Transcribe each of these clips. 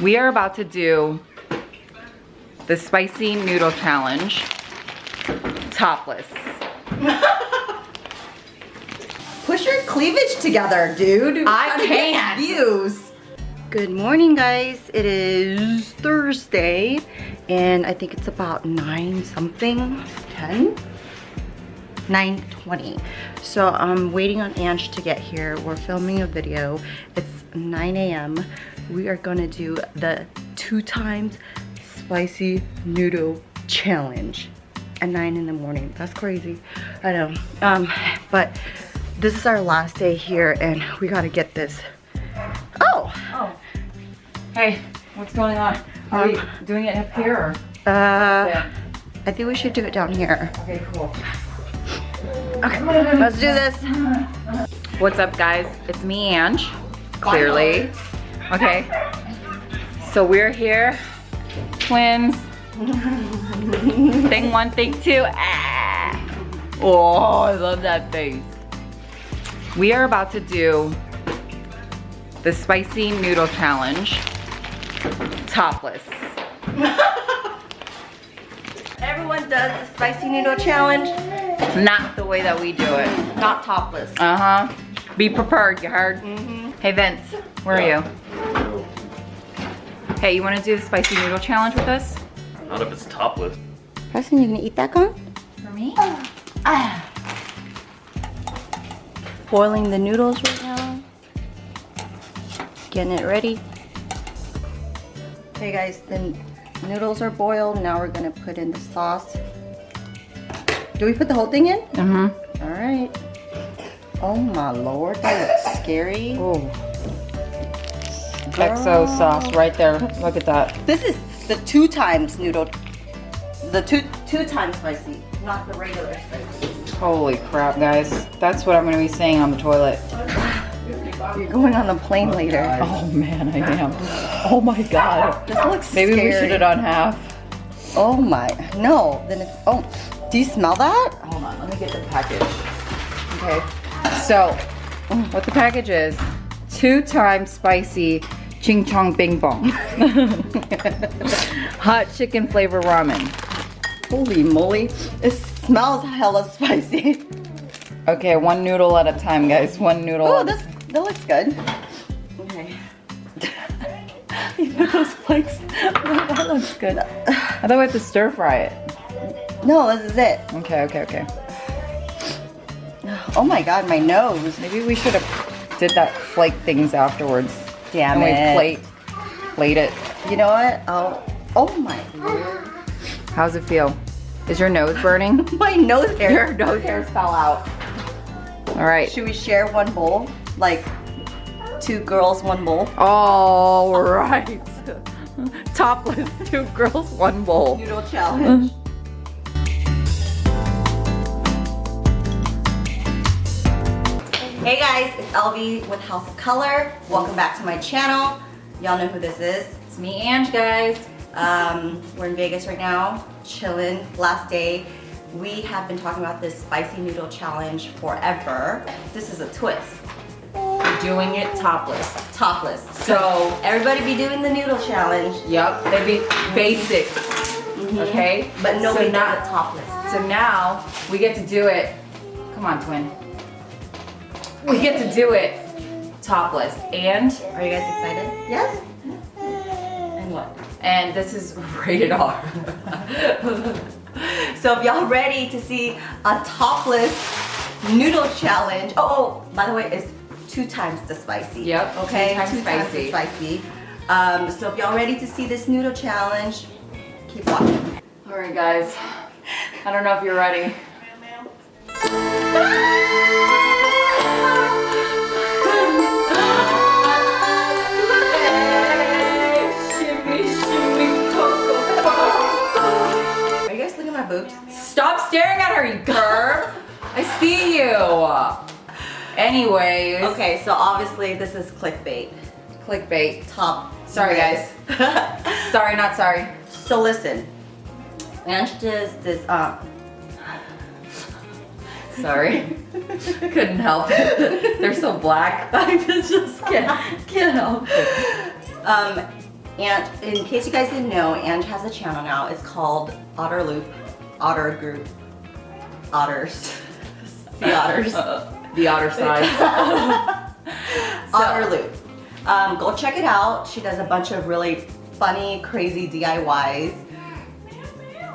We are about to do the spicy noodle challenge, topless. Push your cleavage together, dude. I can't. Views. Good morning, guys. It is Thursday, and I think it's about 9 something, 10? 9:20. So I'm waiting on Ange to get here. We're filming a video. It's 9 a.m. We are gonna do the 2 times spicy noodle challenge at 9 in the morning. That's crazy. I know. But this is our last day here, and we gotta get this. Oh. Hey, what's going on? Are we doing it up here or? I think we should do it down here. Okay, cool. Okay, let's do this. What's up, guys? It's me, Ange, clearly. Okay, so we're here, twins. Thing 1, thing 2. Ah. Oh, I love that face. We are about to do the spicy noodle challenge, topless. Everyone does the spicy noodle challenge. Not the way that we do it. Not topless. Uh-huh. Be prepared, you heard? Hey, Vince, where are you? Hey, you want to do the spicy noodle challenge with us? Not if it's topless. Preston, you gonna eat that corn? For me? Boiling the noodles right now. Getting it ready. Okay, guys, the noodles are boiled. Now we're gonna put in the sauce. Do we put the whole thing in? Mm-hmm. All right. Oh my lord, that looks scary. Oh. XO sauce right there. Look at that. This is the 2 times noodle. The two times spicy, not the regular spicy. Holy crap, guys. That's what I'm going to be saying on the toilet. You're going on the plane later. Oh man, I am. Oh my god. This looks Maybe scary. we should have done half. Oh my, no. Then if, oh, do you smell that? Hold on, let me get the package. Okay. So, what the package is, 2 times spicy ching chong bing bong. Hot chicken flavor ramen. Holy moly, it smells hella spicy. Okay, 1 noodle at a time, guys. 1 noodle. Oh, that looks good. Okay. You put those flakes. That looks good. I thought we had to stir fry it. No, this is it. Okay. Oh my god, my nose. Maybe we should have did that flake things afterwards. Damn and it. we plate it. You know what? Oh my lord. How's it feel? Is your nose burning? My nose hair. Your nose hairs fell out. All right. Should we share 1 bowl? Like 2 girls, 1 bowl? All right. Topless, 2 girls, 1 bowl. Noodle challenge. Hey guys, it's LV with House of Color. Welcome back to my channel. Y'all know who this is. It's me, Ange, guys. We're in Vegas right now, chilling. Last day. We have been talking about this spicy noodle challenge forever. This is a twist. We're doing it topless. Topless. So everybody be doing the noodle challenge. Yep, they be basic. Okay? But nobody so does it topless. So now we get to do it. Come on, twin. We get to do it topless. And Are you guys excited? Yes? And what? and this is rated R. So if y'all ready to see a topless noodle challenge, by the way, it's 2 times the spicy. Yep, Okay, 2 times 2 times the spicy. spicy. So if y'all ready to see this noodle challenge, keep watching. All right, guys. I don't know if you're ready. Are you guys looking at my boobs? Stop staring at her, you perv. I see you. Anyways. Okay, so obviously this is clickbait. Clickbait. Top. Sorry, guys. Sorry, not sorry. So listen, Ange does this, Sorry. Couldn't help it. They're so black. I just can't help it. And in case you guys didn't know, Ange has a channel now. It's called Otter Loop, Otter Group, Otters, the Otters. The otter side. Otter Loop. Go check it out. She does a bunch of really funny, crazy DIYs.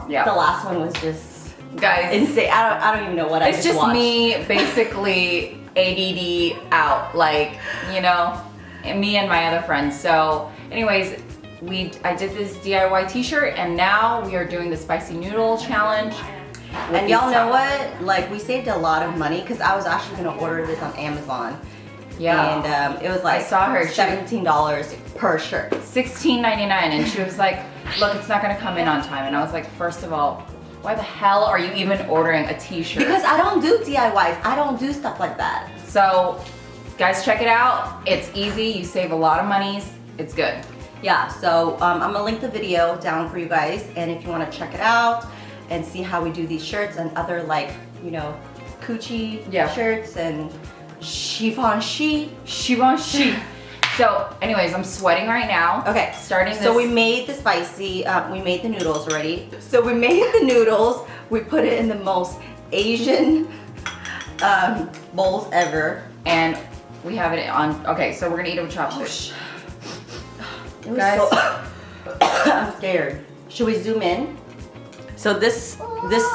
Yeah. The last one was just Guys, insane. I don't even know what I it's just watched. me basically ADD out, like, you know, and me and my other friends. So anyways, I did this DIY t-shirt, and now we are doing the spicy noodle challenge. And y'all know what? Like, we saved a lot of money because I was actually gonna order this on Amazon. Yeah. And it was like I saw her. $17 per shirt. $16.99, and she was like, look, it's not gonna come in on time. And I was like, first of all, why the hell are you even ordering a t-shirt? Because I don't do DIYs. I don't do stuff like that. So guys, check it out. It's easy, you save a lot of monies, it's good. Yeah, so I'm gonna link the video down for you guys, and if you wanna check it out and see how we do these shirts and other, like, you know, coochie shirts and chiffon sheet. So anyways, I'm sweating right now. Okay, starting this. So we made the spicy, we made the noodles already. So we made the noodles, we put it in the most Asian bowls ever. And we have it on, okay, so we're gonna eat it with chopsticks. It was Guys. so, I'm scared. Should we zoom in? So this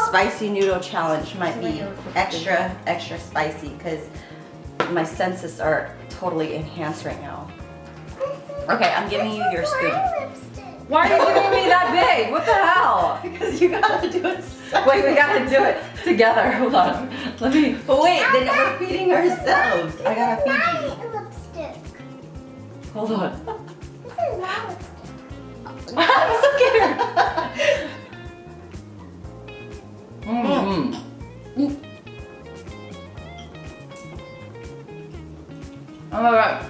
spicy noodle challenge might be extra spicy because my senses are totally enhanced right now. Okay, I'm giving you your spoon. Why are you giving me that big? What the hell? Because you gotta do it. Wait, we gotta do it together. Hold on. Let me. But wait, then we're feeding ourselves. I gotta feed you. Lipstick. Hold on. This is my lipstick. I'm scared. Oh my god.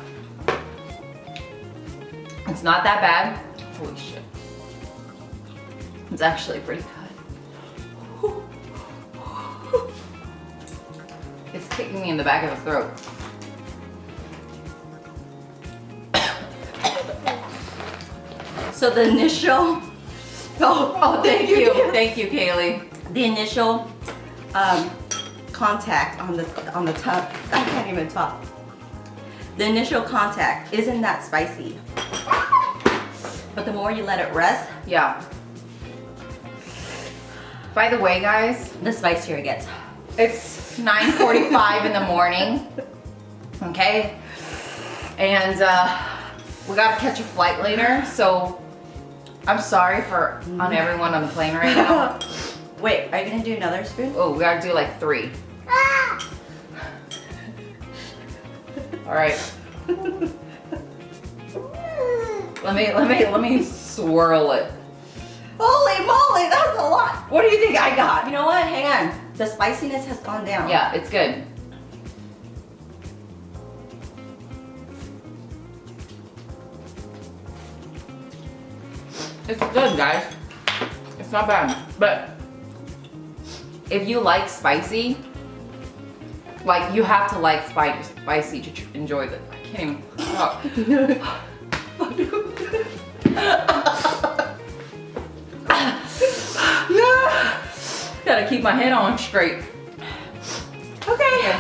It's not that bad. Holy shit. It's actually pretty good. It's kicking me in the back of the throat. So the initial, Thank you. Thank you, Kaylee. the initial contact on the top. I can't even talk. The initial contact isn't that spicy, but the more you let it rest, Yeah. By the way, guys, the spicier it gets. it's 9:45 in the morning. Okay, and we gotta catch a flight later, so I'm sorry on everyone on the plane right now. Wait, are you gonna do another spoon? Oh, we gotta do like 3. All right. Let me swirl it. Holy moly, that's a lot. What do you think I got? You know what? Hang on. The spiciness has gone down. Yeah, it's good. It's good, guys. It's not bad. But if you like spicy, like, you have to like spicy to enjoy this. I can't even talk. Gotta keep my head on straight. Okay.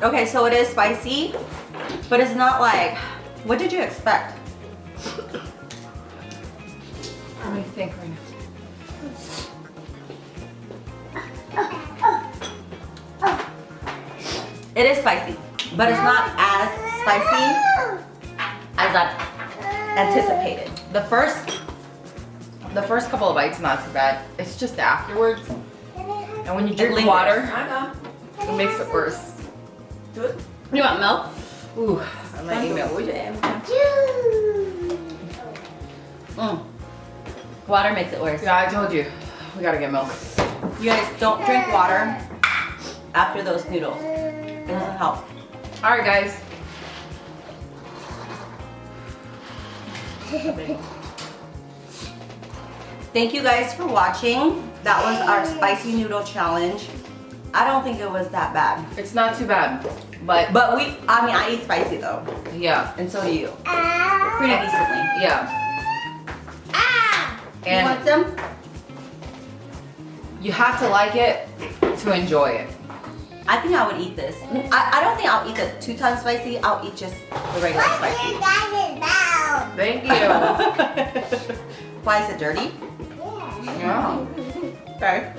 Okay, so it is spicy, but it's not like, what did you expect? Let me think right now. It is spicy, but it's not as spicy as I anticipated. The first couple of bites, not too bad. It's just afterwards, and when you drink lingers. water, it makes it worse. You want milk? Ooh, I might need milk. Water makes it worse. Yeah, I told you, we gotta get milk. You guys don't drink water after those noodles. It doesn't help. All right, guys. Thank you guys for watching. That was our spicy noodle challenge. I don't think it was that bad. It's not too bad, but But I eat spicy though. yeah, And so do you. Pretty decently. yeah. You want And some? you have to like it to enjoy it. I think I would eat this. I don't think I'll eat the 2 times spicy. I'll eat just the regular spicy. Thank you. Why is it dirty? Yeah. Okay.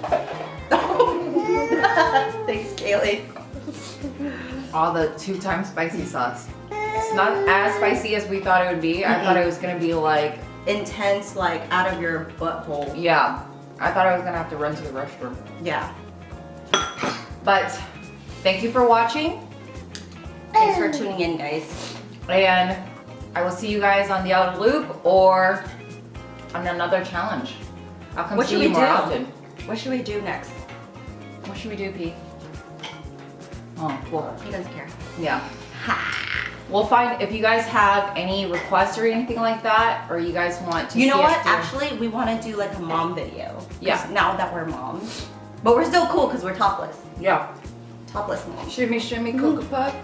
Thanks, Kaylee. All the 2 times spicy sauce. It's not as spicy as we thought it would be. I thought it was gonna be like, Intense, like out of your butthole. yeah. I thought I was gonna have to run to the restroom. Yeah. But thank you for watching, Thanks for tuning in, guys. and I will see you guys on the outer loop or on another challenge. I'll come What see should you we more do? often. What should we do next? What should we do, P? Oh, cool. He doesn't care. Yeah. We'll find, if you guys have any requests or anything like that, or you guys want to You know see what? us do- Actually, we want to do like a mom video. 'Cause Yeah. Now that we're moms. But we're still cool because we're topless. Yeah. Topless moms. Shimmy, shimmy, Cocoa Puff.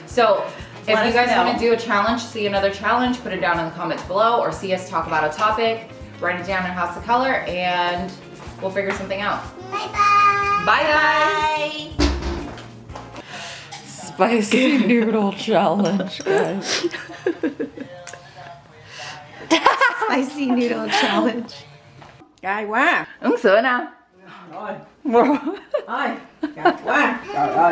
So, if Let you us guys know. want to do a challenge, see another challenge, put it down in the comments below, or see us talk about a topic, write it down in House of Color, and we'll figure something out. Bye-bye. Bye, guys! Bye. Spicy noodle challenge, guys. Spicy noodle challenge. ไก่ว่า Ứng sữa nào? rồi ai gạt quá trời ơi